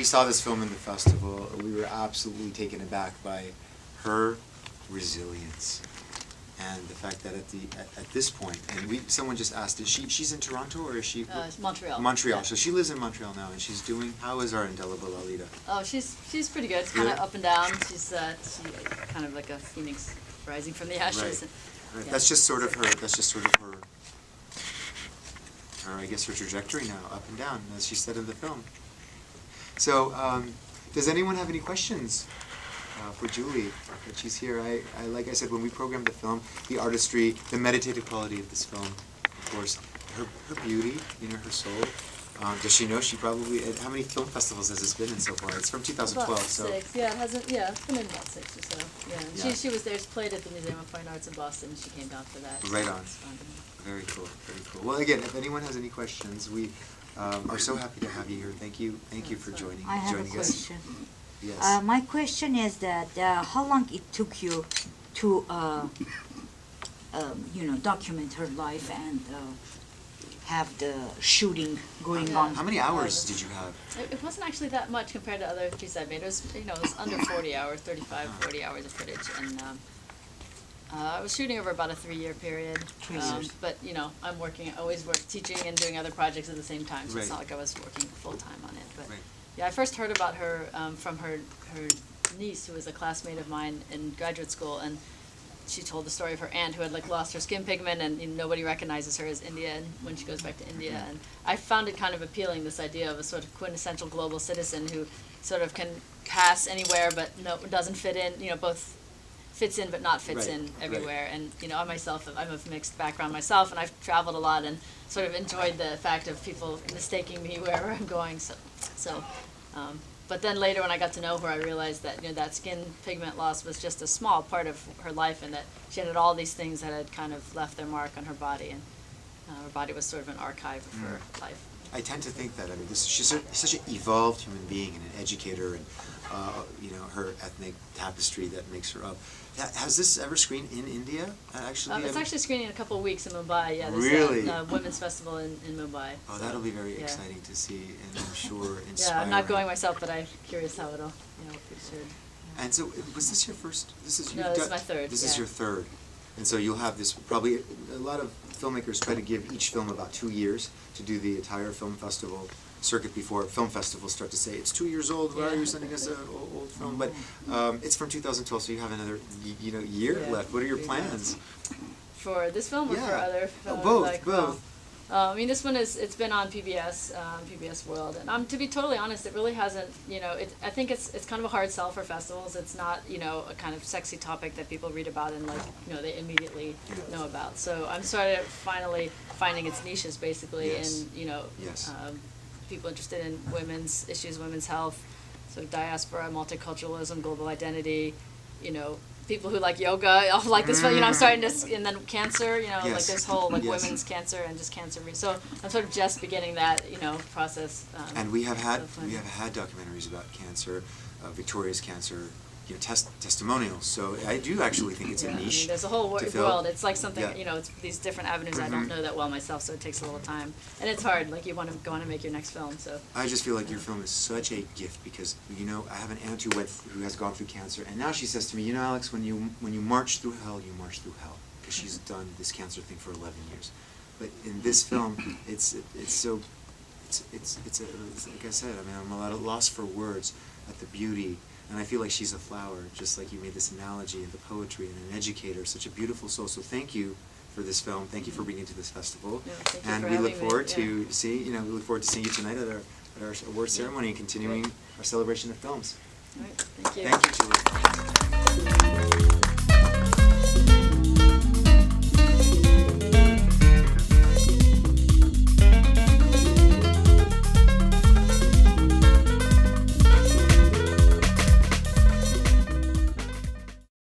saw this film in the festival, we were absolutely taken aback by her resilience. And the fact that at this point, and someone just asked, she's in Toronto or is she? Montreal. Montreal. Yeah. So she lives in Montreal now, and she's doing. How is our Indelible Lalita? Oh, she's pretty good. It's kind of up and down. She's she kind of like a phoenix rising from the ashes. Right. And, Right. yeah. That's just sort of her. That's just sort of her. I guess her trajectory now, up and down, as she said in the film. So, does anyone have any questions for Julie? That she's here. I like I said, when we programmed the film, the artistry, the meditative quality of this film, of course, her beauty, her soul. Does she know? She probably. How many film festivals has this been in so far? It's from 2012. About so 6. Yeah, it hasn't. Yeah, it's been in about 6 or so. Yeah. Yeah. She was there. She played at the Museum of Fine Arts in Boston. And she came down for that. Right so on. it's fun. Very cool. Very cool. Well, again, if anyone has any questions, we are so happy to have you here. Thank you for joining. I have a joining question. Us. Yes. My question is that how long it took you to, document her life and have the shooting going on? How many hours did you have? It wasn't actually that much compared to other pieces I made. It was, it was under 40 hours, 35, 40 hours of footage, and I was shooting over about a 3-year period. 3 years. But I'm always teaching and doing other projects at the same time, so Right. it's not like I was working full time on it. But Right. yeah, I first heard about her from her niece, who was a classmate of mine in graduate school, and she told the story of her aunt who had lost her skin pigment, and nobody recognizes her as Indian when she goes back to India. And I found it kind of appealing, this idea of a sort of quintessential global citizen who sort of can pass anywhere but doesn't fit in, both fits in but not fits Right, in right. everywhere. And I myself, I'm of mixed background myself, and I've traveled a lot and sort of enjoyed the fact of people mistaking me wherever I'm going. But then later when I got to know her, I realized that that skin pigment loss was just a small part of her life, and that she had all these things that had kind of left their mark on her body, and her body was sort of an archive of her life. I tend to think that. I mean, she's such an evolved human being and an educator, and her ethnic tapestry that makes her up. Has this ever screened in India? It's actually screening in a couple of weeks in Mumbai. Yeah, Really? There's a women's festival in Mumbai. Oh, that'll be very yeah. exciting to see, and I'm sure inspiring. Yeah, I'm not going myself, but I'm curious how it'll be featured. And so, was this your first? No, this is my third. This yeah. is your third, and so you'll have this probably. A lot of filmmakers try to give each film about 2 years to do the entire film festival circuit before film festivals start to say it's 2 years old. Why are you sending us an old film? But it's from 2012, so you have another year left. What are your plans? For this film or for other films? Both. This one it's been on PBS, PBS World, and to be totally honest, it really hasn't. I think it's kind of a hard sell for festivals. It's not a kind of sexy topic that people read about and they immediately know about. So I'm sort of finally finding its niches basically, Yes. and people interested in women's issues, women's health, so diaspora, multiculturalism, global identity, people who like yoga, like this. I'm starting to, and then cancer, like this whole women's cancer and just cancer. So I'm sort of just beginning that, process. And we have had documentaries about cancer, Victoria's cancer, testimonials. So I do actually think it's a niche. There's a whole world. It's like something, Yeah. it's these different avenues. I don't know that well myself, so it takes a little time, and it's hard. Like you want to go on and make your next film. So I just feel like your film is such a gift because I have an aunt who has gone through cancer, and now she says to me, Alex, when you march through hell, you march through hell, because she's done this cancer thing for 11 years. But in this film, it's like I said. I mean, I'm at a loss for words at the beauty. And I feel like she's a flower, just like you made this analogy, and the poetry, and an educator, such a beautiful soul. So thank you for this film. Thank you for bringing it to this festival. Yeah, thank you and for we look having me. forward to we look forward to seeing you tonight at our award ceremony and continuing our celebration of films. all right, thank you. Thank you, Julie.